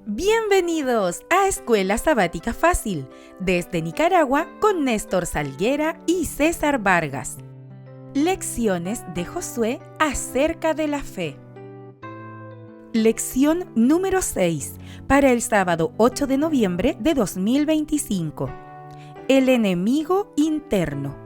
Bienvenidos a Escuela Sabática Fácil, desde Nicaragua con Néstor Salguera y César Vargas. Lecciones de Josué acerca de la fe. Lección número 6, para el sábado 8 de noviembre de 2025. El enemigo interno.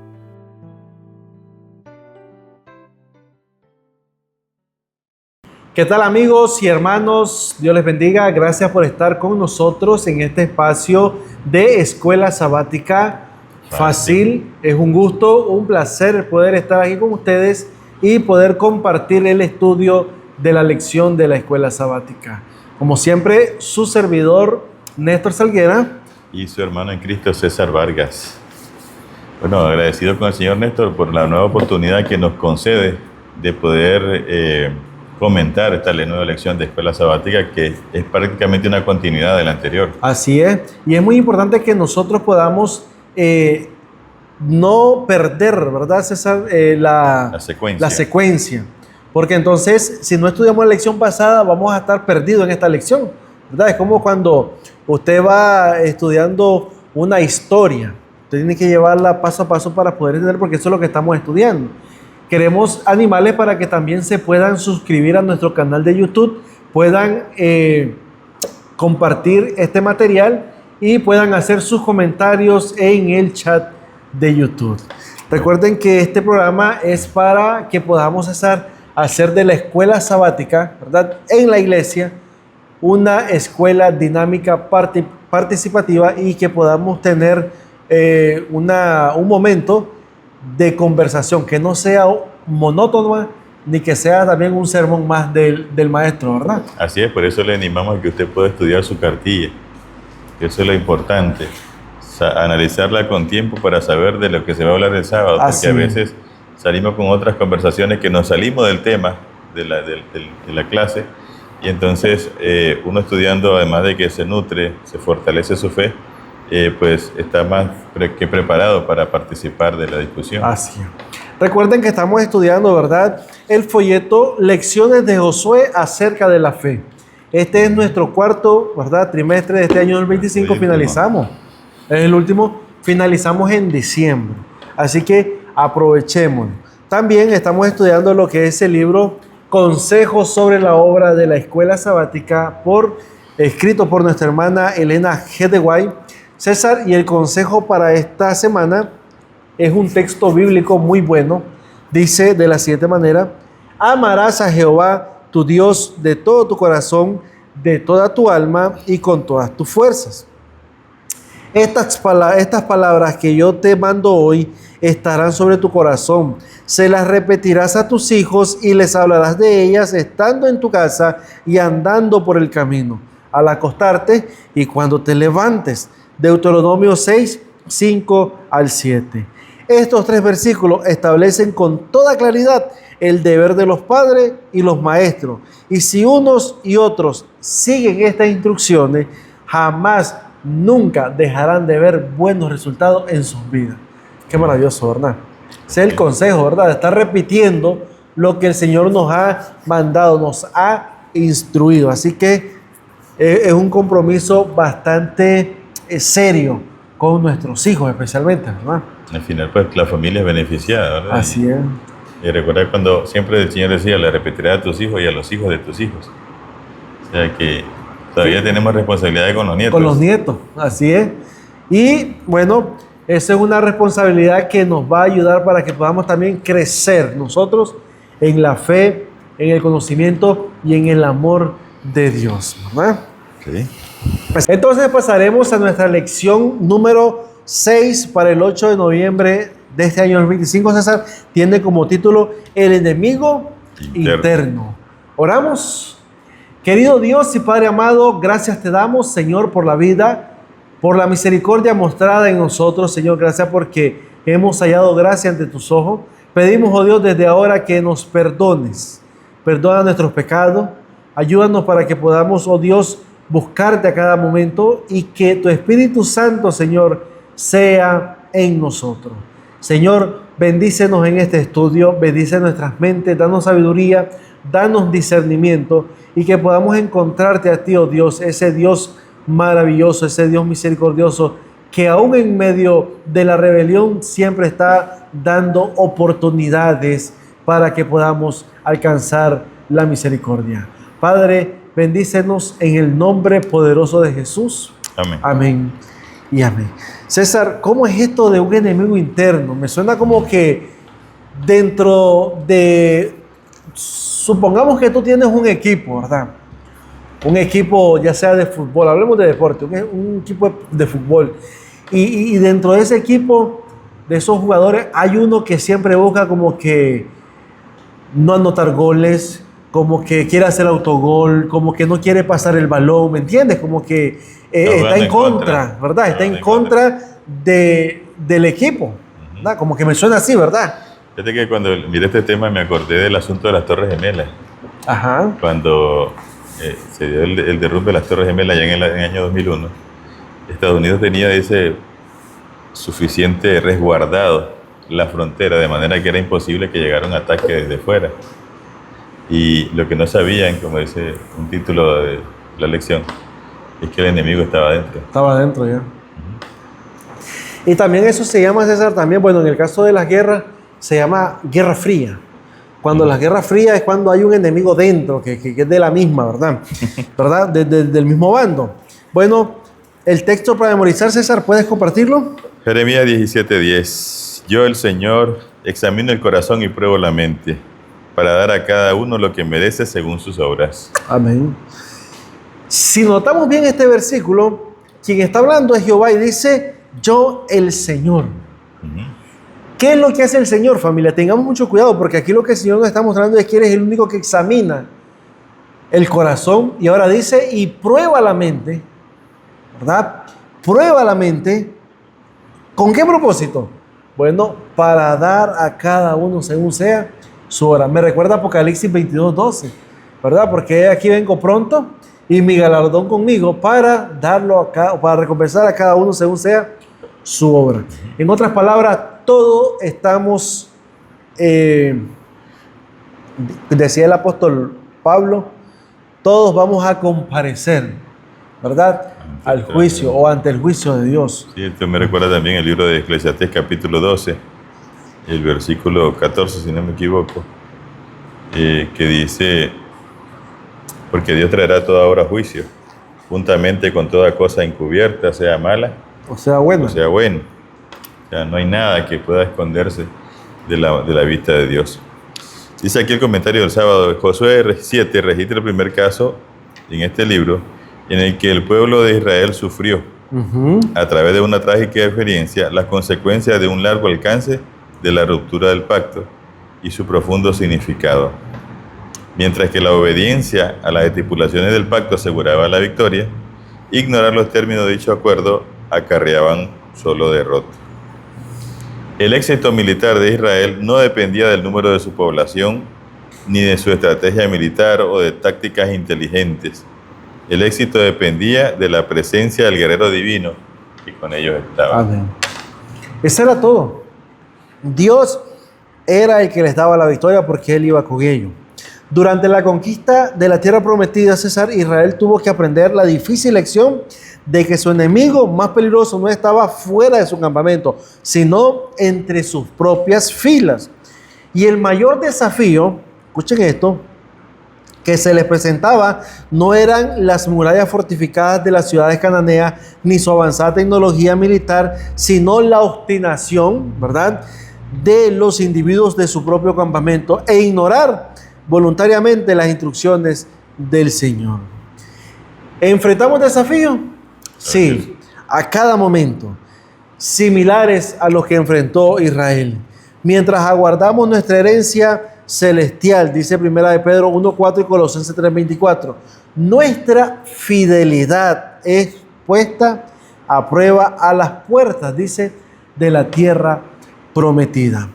¿Qué tal, amigos y hermanos? Dios les bendiga. Gracias por estar con nosotros en este espacio de Escuela Sabática Fácil. Es un gusto, un placer poder estar aquí con ustedes y poder compartir el estudio de la lección de la Escuela Sabática. Como siempre, su servidor Néstor Salguera y su hermano en Cristo César Vargas. Bueno, agradecido con el Señor Néstor por la nueva oportunidad que nos concede de poder comentar esta nueva lección de Escuela Sabática, que es prácticamente una continuidad de la anterior. Así es, y es muy importante que nosotros podamos no perder, ¿verdad, César? La secuencia, porque entonces, si no estudiamos la lección pasada, vamos a estar perdidos en esta lección, ¿verdad? Es como cuando usted va estudiando una historia, usted tiene que llevarla paso a paso para poder entender, porque eso es lo que estamos estudiando. Queremos animarles para que también se puedan suscribir a nuestro canal de YouTube, puedan compartir este material y puedan hacer sus comentarios en el chat de YouTube. Recuerden que este programa es para que podamos hacer de la escuela sabática, ¿verdad?, en la iglesia, una escuela dinámica participativa y que podamos tener un momento de conversación, que no sea monótona, ni que sea también un sermón más del maestro, ¿verdad? Así es, por eso le animamos a que usted pueda estudiar su cartilla. Eso es lo importante, analizarla con tiempo para saber de lo que se va a hablar el sábado, porque a veces salimos con otras conversaciones que nos salimos del tema de la clase, y entonces uno estudiando, además de que se nutre, se fortalece su fe, pues está más que preparado para participar de la discusión. Así es. Recuerden que estamos estudiando, ¿verdad?, el folleto Lecciones de Josué acerca de la fe. Este es nuestro cuarto, ¿verdad?, trimestre de este año 2025. Finalizamos. Es el último. Finalizamos en diciembre. Así que aprovechémoslo. También estamos estudiando lo que es el libro Consejos sobre la obra de la Escuela Sabática, escrito por nuestra hermana Elena G. de Guay. César, y el consejo para esta semana es un texto bíblico muy bueno. Dice de la siguiente manera: amarás a Jehová tu Dios de todo tu corazón, de toda tu alma y con todas tus fuerzas. Estas palabras que yo te mando hoy estarán sobre tu corazón. Se las repetirás a tus hijos y les hablarás de ellas estando en tu casa y andando por el camino, al acostarte y cuando te levantes. Deuteronomio 6, 5 al 7. Estos tres versículos establecen con toda claridad el deber de los padres y los maestros. Y si unos y otros siguen estas instrucciones, jamás, nunca dejarán de ver buenos resultados en sus vidas. Qué maravilloso, ¿verdad? Ese es el consejo, ¿verdad? De estar repitiendo lo que el Señor nos ha mandado, nos ha instruido. Así que es un compromiso bastante serio con nuestros hijos, especialmente, ¿verdad? Al final, pues, la familia es beneficiada, ¿verdad? Así es. Y recuerda cuando siempre el Señor decía: le repetirás a tus hijos y a los hijos de tus hijos. O sea que todavía tenemos responsabilidad con los nietos. Con los nietos, así es. Y bueno, esa es una responsabilidad que nos va a ayudar para que podamos también crecer nosotros en la fe, en el conocimiento y en el amor de Dios, ¿verdad? Sí. Entonces pasaremos a nuestra lección número 6 para el 8 de noviembre de este año 2025. César, tiene como título El enemigo interno. Oramos. Querido Dios y Padre amado, gracias te damos, Señor, por la vida, por la misericordia mostrada en nosotros, Señor. Gracias porque hemos hallado gracia ante tus ojos. Pedimos, oh Dios, desde ahora que nos perdones. Perdona nuestros pecados. Ayúdanos para que podamos, oh Dios, buscarte a cada momento y que tu Espíritu Santo, Señor, sea en nosotros. Señor, bendícenos en este estudio, bendice nuestras mentes, danos sabiduría, danos discernimiento y que podamos encontrarte a ti, oh Dios, ese Dios maravilloso, ese Dios misericordioso, que aún en medio de la rebelión siempre está dando oportunidades para que podamos alcanzar la misericordia. Padre, bendícenos en el nombre poderoso de Jesús. Amén. Amén y amén. César, ¿cómo es esto de un enemigo interno? Me suena como que dentro de... Supongamos que tú tienes un equipo, ¿verdad? Un equipo ya sea de fútbol, hablemos de deporte, un equipo de fútbol. Y dentro de ese equipo, de esos jugadores, hay uno que siempre busca como que no anotar goles, como que quiere hacer autogol, como que no quiere pasar el balón, ¿me entiendes? Como que está en contra, ¿verdad? Está en contra del equipo, ¿verdad? Como que me suena así, ¿verdad? Fíjate que cuando miré este tema me acordé del asunto de las Torres Gemelas. Ajá. Cuando se dio el derrumbe de las Torres Gemelas ya en el año 2001, Estados Unidos tenía suficiente resguardado la frontera, de manera que era imposible que llegara un ataque desde fuera. Y lo que no sabían, como dice un título de la lección, es que el enemigo estaba adentro. Estaba adentro ya. Y también eso se llama, César, también, bueno, en el caso de las guerras, se llama Guerra Fría. Cuando la Guerra Fría es cuando hay un enemigo dentro, que es de la misma, ¿verdad? ¿Verdad? Del mismo bando. Bueno, el texto para memorizar, César, ¿puedes compartirlo? Jeremías 17:10. Yo, el Señor, examino el corazón y pruebo la mente, para dar a cada uno lo que merece según sus obras. Amén. Si notamos bien este versículo, quien está hablando es Jehová y dice, yo, el Señor. ¿Qué es lo que hace el Señor, familia? Tengamos mucho cuidado, porque aquí lo que el Señor nos está mostrando es que Él es el único que examina el corazón. Y ahora dice, y prueba la mente, ¿verdad? Prueba la mente. ¿Con qué propósito? Bueno, para dar a cada uno según sea su obra. Me recuerda Apocalipsis 22:12, ¿verdad? Porque aquí vengo pronto y mi galardón conmigo para para recompensar a cada uno según sea su obra. En otras palabras, todos estamos, decía el apóstol Pablo, todos vamos a comparecer, ¿verdad? Al juicio o ante el juicio de Dios. Sí, esto me recuerda también el libro de Eclesiastés capítulo 12, el versículo 14, si no me equivoco, que dice, porque Dios traerá toda obra a juicio, juntamente con toda cosa encubierta, sea mala, o sea bueno. O sea bueno. O sea, no hay nada que pueda esconderse de la vista de Dios. Dice aquí el comentario del sábado, Josué 7 registra el primer caso en este libro en el que el pueblo de Israel sufrió, a través de una trágica experiencia, las consecuencias de un largo alcance de la ruptura del pacto y su profundo significado. Mientras que la obediencia a las estipulaciones del pacto aseguraba la victoria, ignorar los términos de dicho acuerdo acarreaban solo derrota. El éxito militar de Israel no dependía del número de su población, ni de su estrategia militar o de tácticas inteligentes. El éxito dependía de la presencia del guerrero divino que con ellos estaba. Amén. Eso era todo. Dios era el que les daba la victoria porque Él iba con ellos. Durante la conquista de la tierra prometida, César, Israel tuvo que aprender la difícil lección de que su enemigo más peligroso no estaba fuera de su campamento, sino entre sus propias filas. Y el mayor desafío, escuchen esto, que se les presentaba no eran las murallas fortificadas de las ciudades cananeas ni su avanzada tecnología militar, sino la obstinación, ¿verdad?, de los individuos de su propio campamento e ignorar voluntariamente las instrucciones del Señor. ¿Enfrentamos desafíos? Sí, a cada momento, similares a los que enfrentó Israel. Mientras aguardamos nuestra herencia celestial, dice 1 de Pedro 1:4 y Colosenses 3:24, nuestra fidelidad es puesta a prueba a las puertas, dice, de la tierra prometida.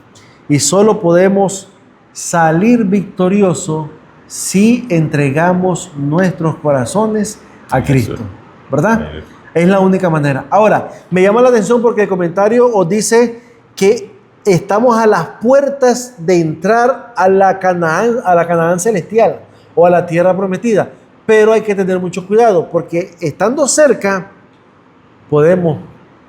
Y solo podemos salir victorioso si entregamos nuestros corazones a Cristo, ¿verdad? Es la única manera. Ahora, me llama la atención porque el comentario os dice que estamos a las puertas de entrar a la Canaán celestial. o a la tierra prometida. Pero hay que tener mucho cuidado porque estando cerca podemos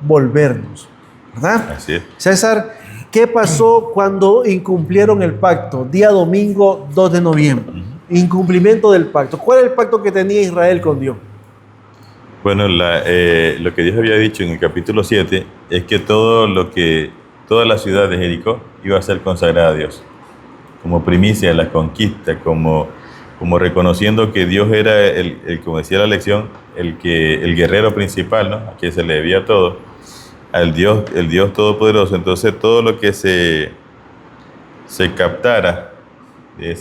volvernos, ¿verdad? Así es. César, ¿qué pasó cuando incumplieron el pacto? Día domingo 2 de noviembre. Incumplimiento del pacto. ¿Cuál es el pacto que tenía Israel con Dios? Bueno, lo que Dios había dicho en el capítulo 7 es que toda la ciudad de Jericó iba a ser consagrada a Dios, como primicia de la conquista, como reconociendo que Dios era, como decía la lección, el guerrero principal, ¿no? A quien se le debía todo, el Dios Todopoderoso. Entonces todo lo que se captara de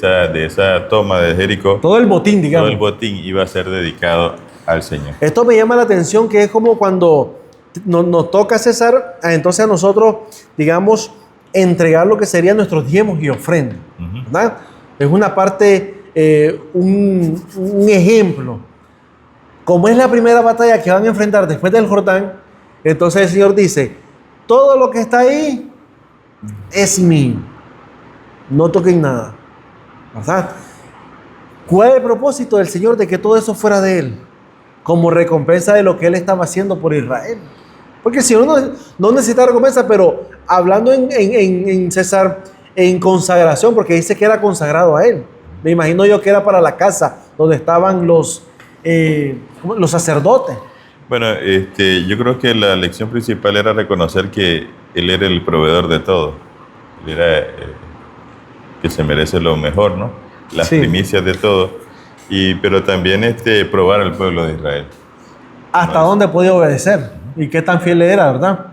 esa toma de Jericó, Todo el botín, digamos. todo el botín iba a ser dedicado al Señor. Esto me llama la atención, que es como cuando nos toca, César, entonces a nosotros, digamos, entregar lo que serían nuestros diezmos y ofrendas, ¿verdad? Es una parte, un ejemplo. Como es la primera batalla que van a enfrentar después del Jordán, entonces el Señor dice, todo lo que está ahí es mío, no toquen nada, ¿verdad? ¿Cuál es el propósito del Señor de que todo eso fuera de Él? Como recompensa de lo que Él estaba haciendo por Israel. Porque si uno no necesita recompensa, pero hablando en César, en consagración, porque dice que era consagrado a Él. Me imagino yo que era para la casa donde estaban los sacerdotes. Bueno, yo creo que la lección principal era reconocer que Él era el proveedor de todo. Él era que se merece lo mejor, ¿no? Las primicias de todo. Pero también probar al pueblo de Israel. ¿Hasta dónde podía obedecer? ¿Y qué tan fiel era, verdad?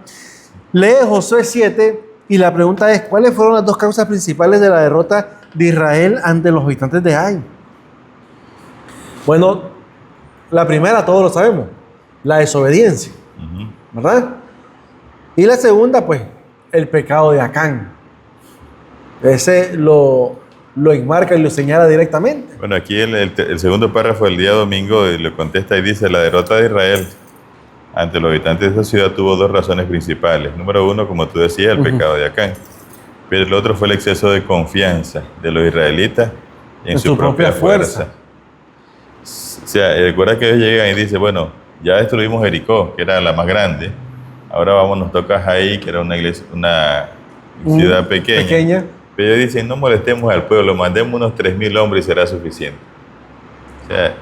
Lee Josué 7 y la pregunta es, ¿cuáles fueron las dos causas principales de la derrota de Israel ante los habitantes de Ai? Bueno, la primera todos lo sabemos, la desobediencia, ¿verdad? Y la segunda, pues, el pecado de Acán. Ese lo enmarca y lo señala directamente. Bueno, aquí el segundo párrafo del día domingo lo contesta y dice, la derrota de Israel ante los habitantes de esa ciudad tuvo dos razones principales. Número uno, como tú decías, el pecado de Acán. Pero el otro fue el exceso de confianza de los israelitas en su propia fuerza. O sea, recuerda que ellos llegan y dicen, bueno, ya destruimos Jericó, que era la más grande. Ahora nos toca Jai, que era una ciudad pequeña. Pero ellos dicen, no molestemos al pueblo, mandemos unos 3,000 hombres y será suficiente. O sea,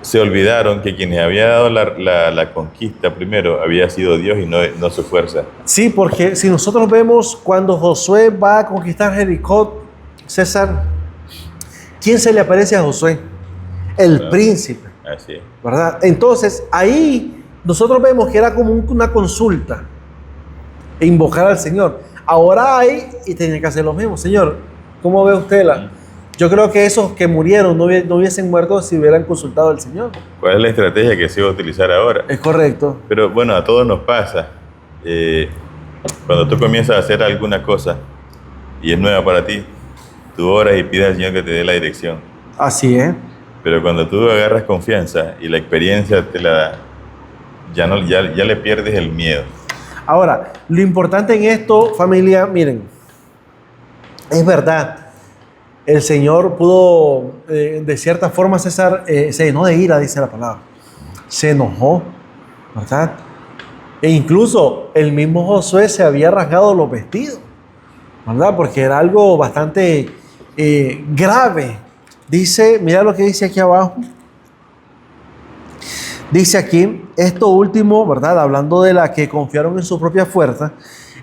se olvidaron que quienes había dado la conquista primero había sido Dios y no su fuerza. Sí, porque si nosotros vemos cuando Josué va a conquistar Jericó, César, ¿quién se le aparece a Josué? El príncipe. Así es. ¿Verdad? Entonces, ahí nosotros vemos que era como una consulta e invocar al Señor. Ahora hay y tenía que hacer lo mismo. Señor, ¿cómo ve usted Yo creo que esos que murieron no hubiesen muerto si hubieran consultado al Señor. ¿Cuál es la estrategia que se va a utilizar ahora? Es correcto. Pero bueno, a todos nos pasa. Cuando tú comienzas a hacer alguna cosa y es nueva para ti, tú oras y pides al Señor que te dé la dirección. Así es. Pero cuando tú agarras confianza y la experiencia te la da, ya le pierdes el miedo. Ahora, lo importante en esto, familia, miren, es verdad, el Señor pudo, de cierta forma, César, se llenó de ira, dice la palabra. Se enojó, ¿verdad? E incluso el mismo Josué se había rasgado los vestidos, ¿verdad? Porque era algo bastante grave. Dice, mira lo que dice aquí abajo. Dice aquí, esto último, ¿verdad? Hablando de la que confiaron en su propia fuerza,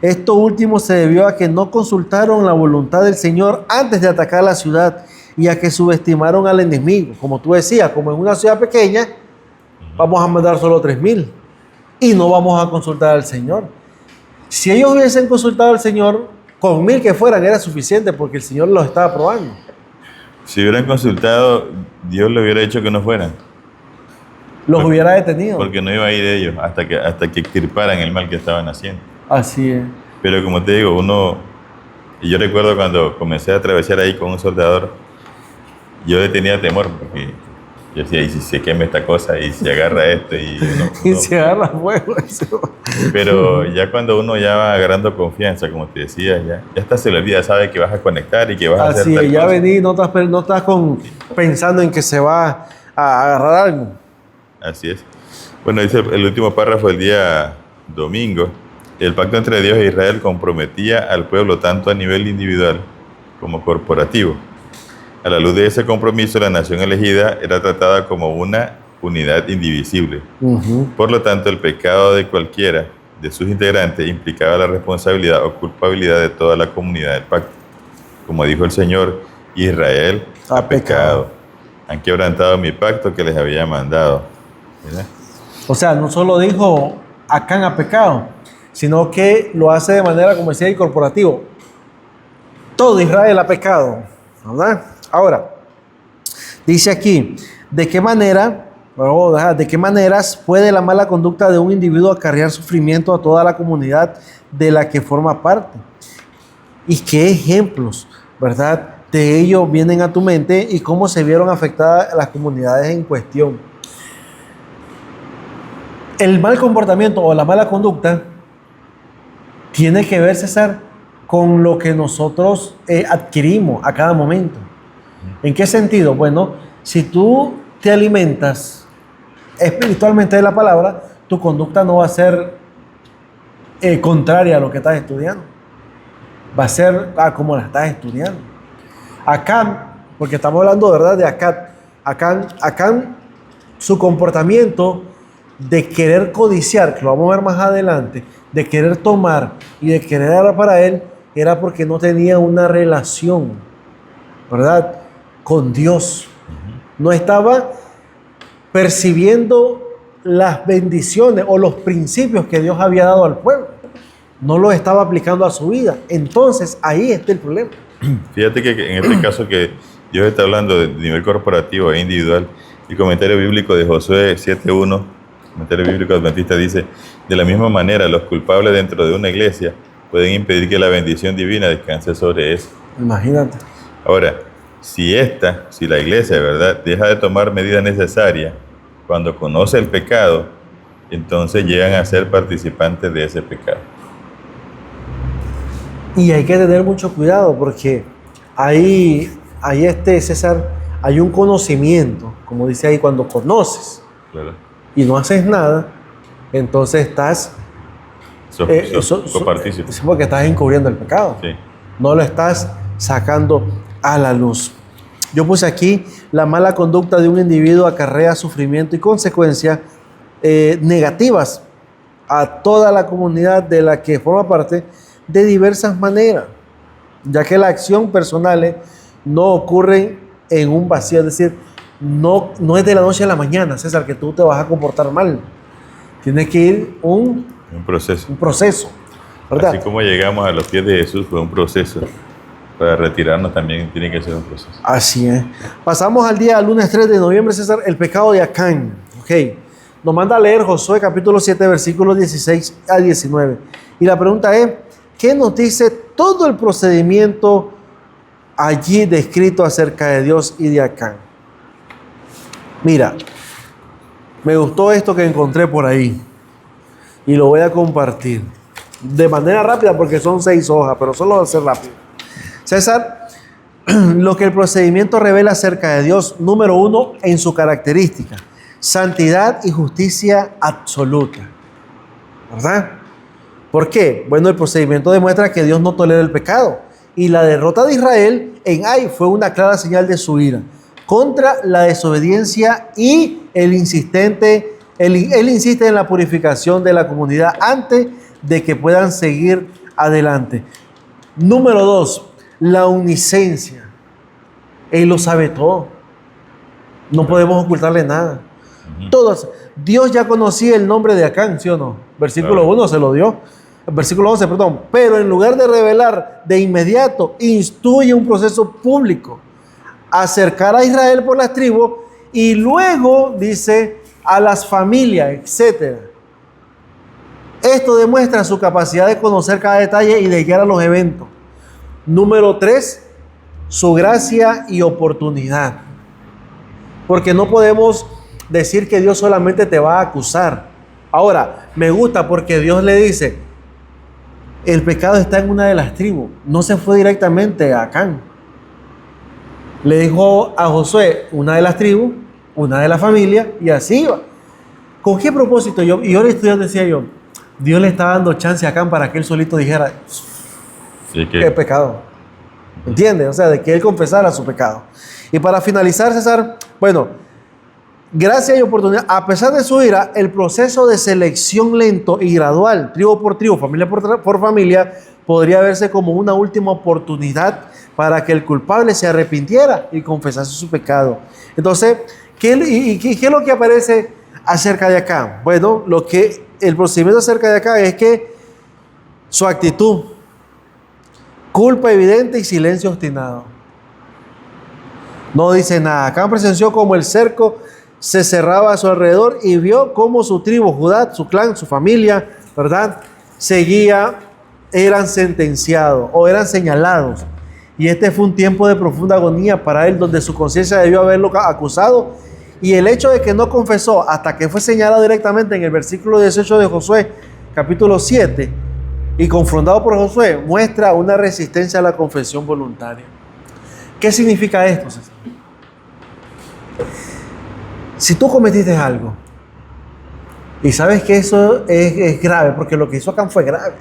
esto último se debió a que no consultaron la voluntad del Señor antes de atacar la ciudad y a que subestimaron al enemigo. Como tú decías, como en una ciudad pequeña, vamos a mandar solo 3,000 y no vamos a consultar al Señor. Si ellos hubiesen consultado al Señor, con 1,000 que fueran era suficiente porque el Señor los estaba probando. Si hubieran consultado, Dios le hubiera dicho que no fueran. Los hubiera detenido. Porque no iba a ir ellos hasta que extirparan el mal que estaban haciendo. Así es. Pero como te digo, y yo recuerdo cuando comencé a atravesar ahí con un soldador, yo le tenía temor porque yo decía, ¿y si se quema esta cosa? ¿Y si agarra esto? Y se agarra fuego. Pero ya cuando uno ya va agarrando confianza, como te decía, ya hasta se le olvida, sabe que vas a conectar y que vas a hacer Así tal es, ya cosa. vení, no estás pensando en que se va a agarrar algo. Así es. Bueno, dice el último párrafo del día domingo. El pacto entre Dios e Israel comprometía al pueblo tanto a nivel individual como corporativo. A la luz de ese compromiso, la nación elegida era tratada como una unidad indivisible. Por lo tanto, el pecado de cualquiera de sus integrantes implicaba la responsabilidad o culpabilidad de toda la comunidad del pacto. Como dijo el Señor, Israel ha pecado. Han quebrantado mi pacto que les había mandado. ¿Verdad? O sea, no solo dijo Acán ha pecado, sino que lo hace de manera, como decía, corporativo. Todo Israel ha pecado, ¿verdad? Ahora, dice aquí, ¿de qué maneras puede la mala conducta de un individuo acarrear sufrimiento a toda la comunidad de la que forma parte? ¿Y qué ejemplos, verdad, de ello vienen a tu mente y cómo se vieron afectadas las comunidades en cuestión? El mal comportamiento o la mala conducta tiene que ver, César, con lo que nosotros adquirimos a cada momento. ¿En qué sentido? Bueno, si tú te alimentas espiritualmente de la palabra, tu conducta no va a ser contraria a lo que estás estudiando. Va a ser como la estás estudiando. Acán, porque estamos hablando, ¿verdad?, de Acán, su comportamiento de querer codiciar, que lo vamos a ver más adelante, de querer tomar y de querer dar para él, era porque no tenía una relación, ¿verdad?, con Dios. No estaba percibiendo las bendiciones o los principios que Dios había dado al pueblo. No los estaba aplicando a su vida. Entonces, ahí está el problema. Fíjate que en este caso que Dios está hablando de nivel corporativo e individual, el comentario bíblico de Josué 7.1, comentario bíblico adventista, dice: de la misma manera, los culpables dentro de una iglesia pueden impedir que la bendición divina descanse sobre eso. Imagínate. Ahora, si la iglesia, ¿verdad?, deja de tomar medidas necesarias cuando conoce el pecado, entonces llegan a ser participantes de ese pecado. Y hay que tener mucho cuidado porque ahí César, hay un conocimiento, como dice ahí, cuando conoces, claro, y no haces nada, entonces estás copartícipe. Es porque estás encubriendo el pecado. Sí. No lo estás sacando a la luz. Yo puse aquí: la mala conducta de un individuo acarrea sufrimiento y consecuencias negativas a toda la comunidad de la que forma parte de diversas maneras, ya que las acciones personales no ocurren en un vacío, es decir, no es de la noche a la mañana, César, que tú te vas a comportar mal. Tiene que ir un proceso, ¿verdad? Así como llegamos a los pies de Jesús, fue un proceso. Para retirarnos también tiene que ser un proceso. Así es. Pasamos al lunes 3 de noviembre, César, el pecado de Acán. Ok. Nos manda a leer Josué capítulo 7, versículos 16 a 19. Y la pregunta es: ¿qué nos dice todo el procedimiento allí descrito acerca de Dios y de Acán? Mira, me gustó esto que encontré por ahí y lo voy a compartir de manera rápida porque son 6 hojas, pero solo va a ser rápido. César, lo que el procedimiento revela acerca de Dios, número 1, en su característica: santidad y justicia absoluta, ¿verdad? ¿Por qué? Bueno, el procedimiento demuestra que Dios no tolera el pecado, y la derrota de Israel en Ai fue una clara señal de su ira contra la desobediencia, y él insiste en la purificación de la comunidad antes de que puedan seguir adelante. Número 2, la omnisciencia. Él lo sabe todo. No podemos ocultarle nada. Todos. Dios ya conocía el nombre de Acán, ¿sí o no? Versículo 1 se lo dio. Versículo 11, perdón. Pero en lugar de revelar de inmediato, instruye un proceso público. Acercar a Israel por las tribus y luego, dice, a las familias, etc. Esto demuestra su capacidad de conocer cada detalle y de guiar a los eventos. Número 3, su gracia y oportunidad. Porque no podemos decir que Dios solamente te va a acusar. Ahora, me gusta porque Dios le dice, el pecado está en una de las tribus. No se fue directamente a Acán. Le dijo a Josué, una de las tribus, una de la familia, y así iba. ¿Con qué propósito? Y yo le estudiando decía yo, Dios le está dando chance a Acán para que él solito dijera, Sí, qué pecado. ¿Entiendes? O sea, de que él confesara su pecado. Y para finalizar, César, bueno, gracia y oportunidad. A pesar de su ira, el proceso de selección lento y gradual, tribu por tribu, familia por familia, podría verse como una última oportunidad para que el culpable se arrepintiera y confesase su pecado. Entonces, ¿qué es lo que aparece acerca de acá? Bueno, el procedimiento acerca de acá es que su actitud, culpa evidente y silencio obstinado. No dice nada. Acá presenció como el cerco se cerraba a su alrededor y vio cómo su tribu, Judá, su clan, su familia, ¿verdad? Eran sentenciados o eran señalados. Y este fue un tiempo de profunda agonía para él, donde su conciencia debió haberlo acusado. Y el hecho de que no confesó hasta que fue señalado directamente en el versículo 18 de Josué, capítulo 7, y confrontado por Josué, muestra una resistencia a la confesión voluntaria. ¿Qué significa esto, César? Si tú cometiste algo y sabes que eso es grave, porque lo que hizo Acán fue grave,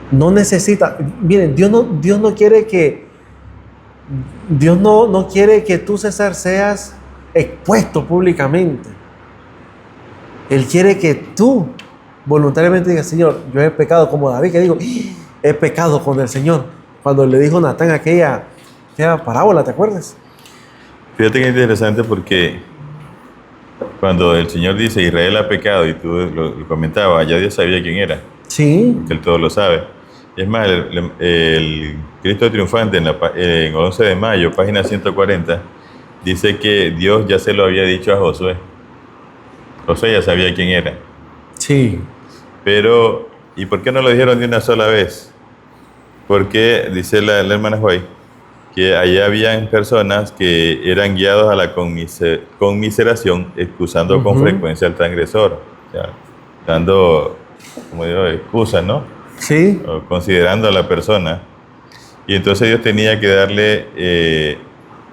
no necesita, miren, Dios no quiere que tú, César, seas expuesto públicamente. Él quiere que tú voluntariamente digas, Señor, yo he pecado, como David, que digo, he pecado con el Señor, cuando le dijo Natán aquella parábola, ¿te acuerdas? Fíjate que es interesante porque cuando el Señor dice Israel ha pecado, y tú lo comentabas, ya Dios sabía quién era. Sí. Que Él todo lo sabe. Es más, el Cristo triunfante en 11 de mayo, página 140, dice que Dios ya se lo había dicho a Josué. Josué ya sabía quién era. Sí. Pero, ¿y por qué no lo dijeron de una sola vez? Porque, dice la hermana Joy, que allá habían personas que eran guiados a la conmiseración, excusando con frecuencia al transgresor. O sea, dando, como digo, excusas, ¿no? Sí. O considerando a la persona. Y entonces Dios tenía que darle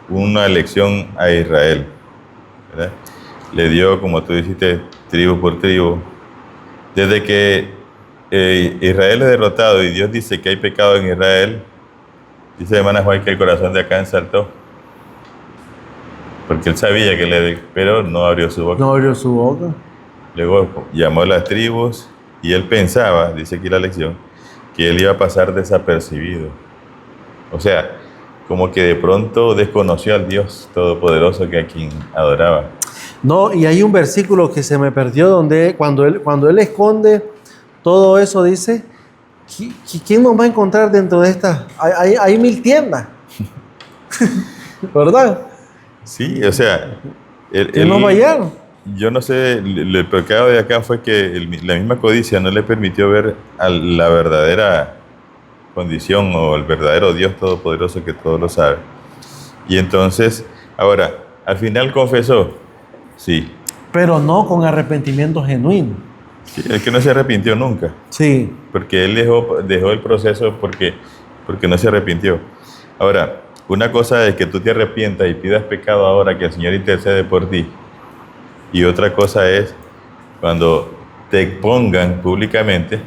una lección a Israel, ¿verdad? Le dio, como tú dijiste, tribu por tribu. Desde que Israel es derrotado y Dios dice que hay pecado en Israel, dice hermana Juan que el corazón de Acán saltó. Porque él sabía que pero no abrió su boca. No abrió su boca. Luego llamó a las tribus y él pensaba, dice aquí la lección, que él iba a pasar desapercibido. O sea, como que de pronto desconoció al Dios Todopoderoso que a quien adoraba. No, y hay un versículo que se me perdió donde cuando él esconde todo eso, dice, ¿quién nos va a encontrar dentro de esta? Hay 1000 tiendas. ¿Verdad? Sí, o sea, ¿Quién nos va a hallar? Yo no sé, el pecado de acá fue que la misma codicia no le permitió ver a la verdadera condición o el verdadero Dios Todopoderoso que todo lo sabe. Y entonces, ahora, al final confesó, sí. Pero no con arrepentimiento genuino. Sí, el que no se arrepintió nunca. Sí. Porque él dejó el proceso porque no se arrepintió. Ahora, una cosa es que tú te arrepientas y pidas pecado ahora que el Señor intercede por ti. Y otra cosa es cuando te expongan públicamente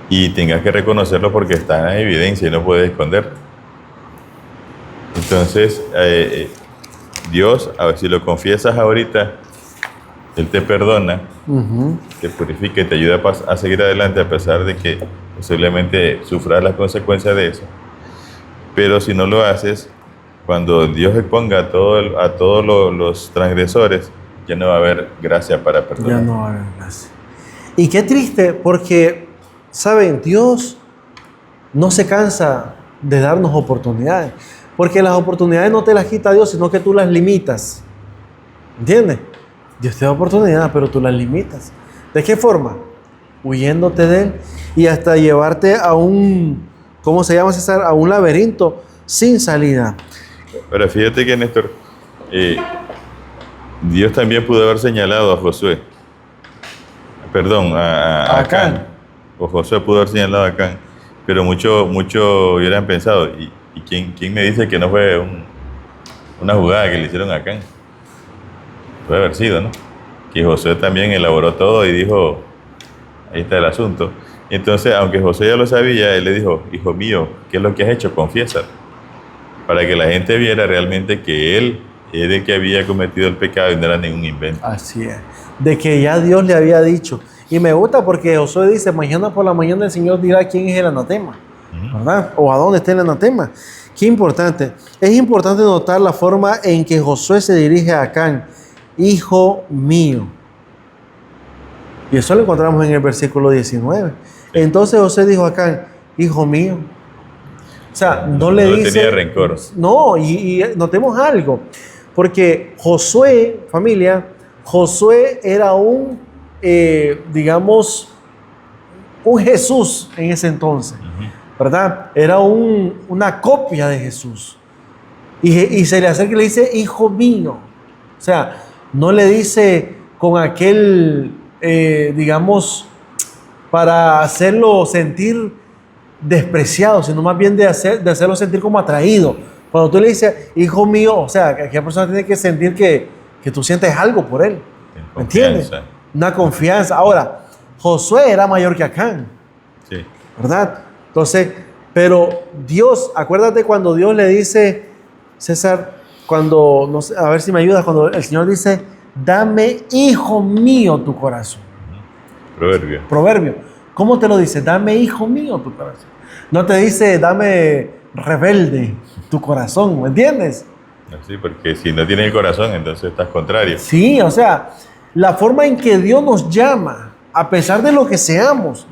y tengas que reconocerlo porque está en evidencia y no puedes esconder. Entonces, Dios, a ver, si lo confiesas ahorita, Él te perdona, te purifica y te ayuda a seguir adelante a pesar de que posiblemente sufras las consecuencias de eso. Pero si no lo haces, cuando Dios exponga a todos los transgresores, ya no va a haber gracia para perdonar. Ya no va a haber gracia. Y qué triste, porque, ¿saben? Dios no se cansa de darnos oportunidades. Porque las oportunidades no te las quita Dios, sino que tú las limitas. ¿Entiendes? Dios te da oportunidad, pero tú las limitas. ¿De qué forma? Huyéndote de Él y hasta llevarte a ¿cómo se llama, César? A un laberinto sin salida. Pero fíjate que, Néstor, Dios también pudo haber señalado a Josué. Perdón, a Acán. O Josué pudo haber señalado a Acán. Pero muchos hubieran pensado, ¿y quién me dice que no fue una jugada que le hicieron a Acán? Puede haber sido, ¿no? Que Josué también elaboró todo y dijo, ahí está el asunto. Entonces, aunque Josué ya lo sabía, él le dijo, hijo mío, ¿qué es lo que has hecho? Confiesa. Para que la gente viera realmente que él es el que había cometido el pecado y no era ningún invento. Así es. De que ya Dios le había dicho. Y me gusta porque Josué dice, mañana por la mañana el Señor dirá quién es el anatema, ¿verdad? O a dónde está el anatema. Qué importante. Es importante notar la forma en que Josué se dirige a Acán. Hijo mío. Y eso lo encontramos en el versículo 19. Entonces Josué dijo a Acán, hijo mío. O sea, no le dice... No tenía rencor. No, y notemos algo. Porque Josué, familia, Josué era digamos, un Jesús en ese entonces, ¿verdad? Era una copia de Jesús. Y se le acerca y le dice, hijo mío. O sea, no le dice con aquel, digamos, para hacerlo sentir despreciado, sino más bien de hacerlo sentir como atraído. Cuando tú le dices, hijo mío, o sea, que aquella persona tiene que sentir que tú sientes algo por él. ¿Me entiendes? Una confianza. Ahora, Josué era mayor que Acán. Sí. ¿Verdad? Entonces, pero Dios, acuérdate cuando Dios le dice, César, cuando, no sé, a ver si me ayudas, cuando el Señor dice, dame, hijo mío, tu corazón. Proverbio. ¿Cómo te lo dice? Dame, hijo mío, tu corazón. No te dice, dame, rebelde, tu corazón, ¿me entiendes? Sí, porque si no tienes el corazón, entonces estás contrario. Sí, o sea, la forma en que Dios nos llama, a pesar de lo que seamos,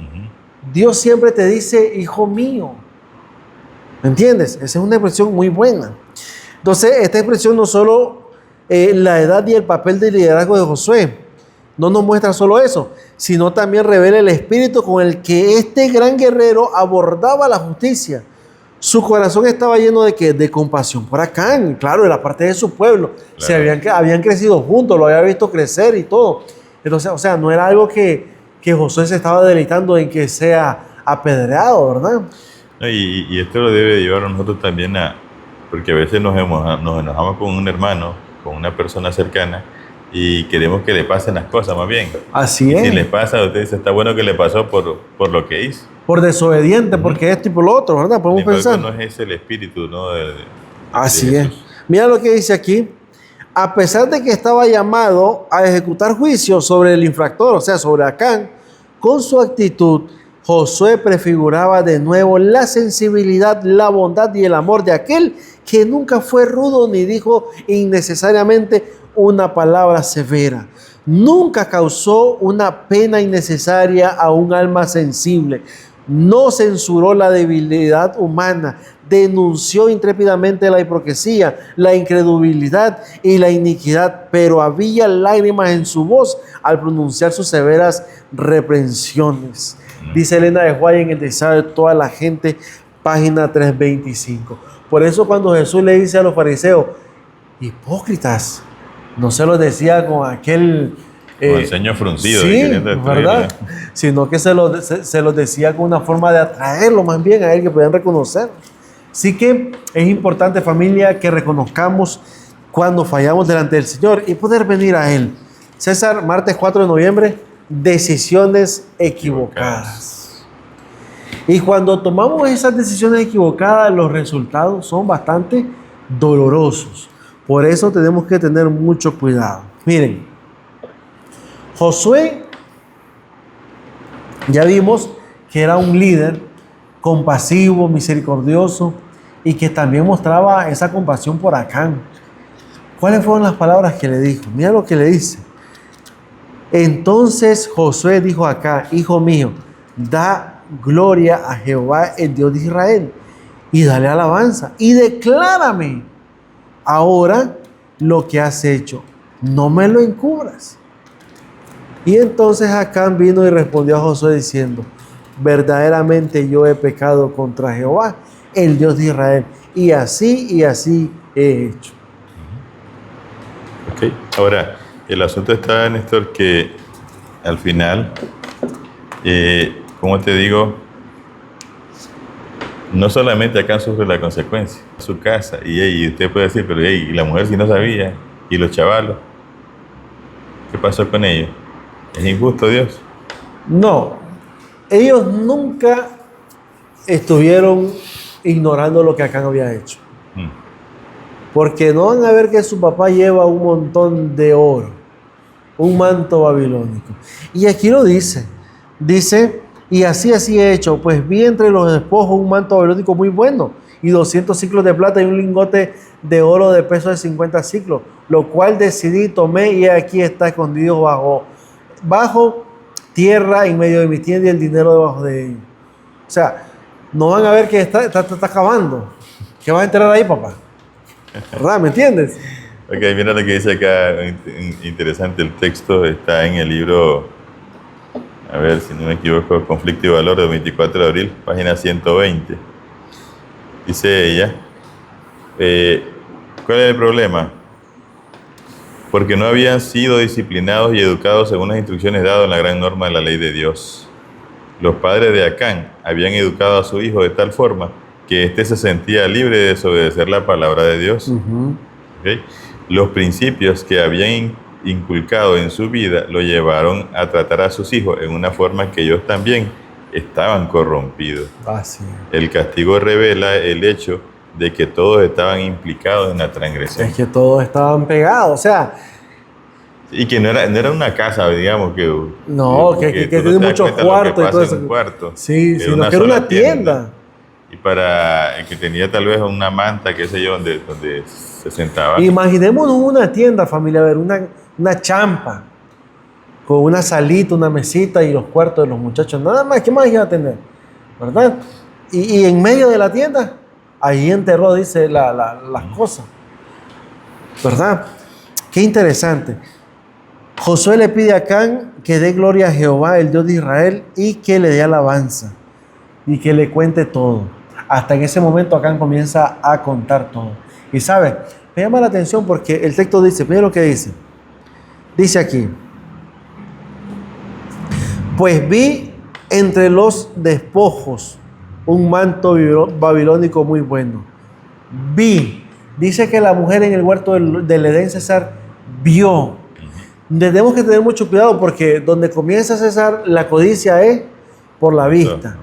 Dios siempre te dice, hijo mío. ¿Me entiendes? Esa es una expresión muy buena. Entonces, esta expresión no solo la edad y el papel de liderazgo de Josué, no nos muestra solo eso, sino también revela el espíritu con el que este gran guerrero abordaba la justicia. Su corazón estaba lleno de ¿qué? De compasión por Acán, claro, de la parte de su pueblo. Claro. Habían crecido juntos, lo había visto crecer y todo. Entonces, o sea, no era algo que Josué se estaba deleitando en que sea apedreado, ¿verdad? Y esto lo debe llevar a nosotros también porque a veces nos enojamos con un hermano, con una persona cercana, y queremos que le pasen las cosas más bien. Así es. Si le pasa, usted dice, está bueno que le pasó por lo que hizo. Por desobediente, porque esto y por lo otro, ¿verdad? Podemos pensar. No es ese el espíritu, ¿no? Así es. Mira lo que dice aquí. A pesar de que estaba llamado a ejecutar juicio sobre el infractor, o sea, sobre Acán, con su actitud, Josué prefiguraba de nuevo la sensibilidad, la bondad y el amor de aquel que nunca fue rudo ni dijo innecesariamente una palabra severa. Nunca causó una pena innecesaria a un alma sensible. No censuró la debilidad humana, denunció intrépidamente la hipocresía, la incredulidad y la iniquidad, pero había lágrimas en su voz al pronunciar sus severas reprensiones. Dice Elena de White en el Deseo de toda la gente, página 325. Por eso cuando Jesús le dice a los fariseos, hipócritas, no se los decía con aquel... con el ceño fruncido. Sí, ¿verdad? Sino que se los decía con una forma de atraerlo más bien a él, que puedan reconocer. Así que es importante, familia, que reconozcamos cuando fallamos delante del Señor y poder venir a Él. César, martes 4 de noviembre, decisiones equivocadas. Y cuando tomamos esas decisiones equivocadas, los resultados son bastante dolorosos. Por eso tenemos que tener mucho cuidado. Miren, Josué, ya vimos que era un líder compasivo, misericordioso y que también mostraba esa compasión por Acán. ¿Cuáles fueron las palabras que le dijo? Mira lo que le dice. Entonces Josué dijo a Acán, hijo mío, da gloria a Jehová, el Dios de Israel, y dale alabanza y declárame ahora lo que has hecho, no me lo encubras. Y entonces Acán vino y respondió a Josué diciendo, verdaderamente yo he pecado contra Jehová, el Dios de Israel, y así he hecho. Ok, ahora el asunto está, Néstor, que al final, como te digo, no solamente Acán sufre la consecuencia, su casa, y usted puede decir, pero y la mujer si no sabía, y los chavalos, ¿qué pasó con ellos? ¿Es injusto Dios? No, ellos nunca estuvieron ignorando lo que Acán había hecho. Porque no van a ver que su papá lleva un montón de oro, un manto babilónico. Y aquí lo dice, y así he hecho, pues vi entre los despojos un manto babilónico muy bueno, y 200 ciclos de plata y un lingote de oro de peso de 50 ciclos, lo cual decidí, tomé, y aquí está escondido bajo tierra en medio de mi tienda y el dinero debajo de ellos. O sea, no van a ver que está acabando. ¿Qué vas a enterar ahí, papá? ¿Verdad? ¿Me entiendes? Ok, mira lo que dice acá, interesante el texto, está en el libro, a ver si no me equivoco, Conflicto y Valor, del 24 de abril, página 120. Dice ella, ¿cuál es el problema? Porque no habían sido disciplinados y educados según las instrucciones dadas en la gran norma de la ley de Dios. Los padres de Acán habían educado a su hijo de tal forma que éste se sentía libre de desobedecer la palabra de Dios. ¿Okay? Los principios que habían inculcado en su vida lo llevaron a tratar a sus hijos en una forma que ellos también estaban corrompidos. Sí. El castigo revela el hecho de que todos estaban implicados en la transgresión. Es que todos estaban pegados, o sea... Y que no era una casa, digamos, que... No, que tiene muchos cuartos y todo eso. Cuarto, sí, sino que era una tienda. Y para el que tenía tal vez una manta, qué sé yo, donde se sentaba. Imaginémonos una tienda, familia, a ver, una champa, con una salita, una mesita y los cuartos de los muchachos. Nada más, ¿qué más iba a tener? ¿Verdad? Y en medio de la tienda, ahí enterró, dice, las cosas. ¿Verdad? Qué interesante. Josué le pide a Acán que dé gloria a Jehová, el Dios de Israel, y que le dé alabanza y que le cuente todo. Hasta en ese momento Acán comienza a contar todo. Y sabe, me llama la atención porque el texto dice, mira lo que dice. Dice aquí, pues vi entre los despojos un manto babilónico muy bueno. Vi, dice que la mujer en el huerto del Edén, César, vio. Tenemos que tener mucho cuidado porque donde comienza, César, la codicia es por la vista.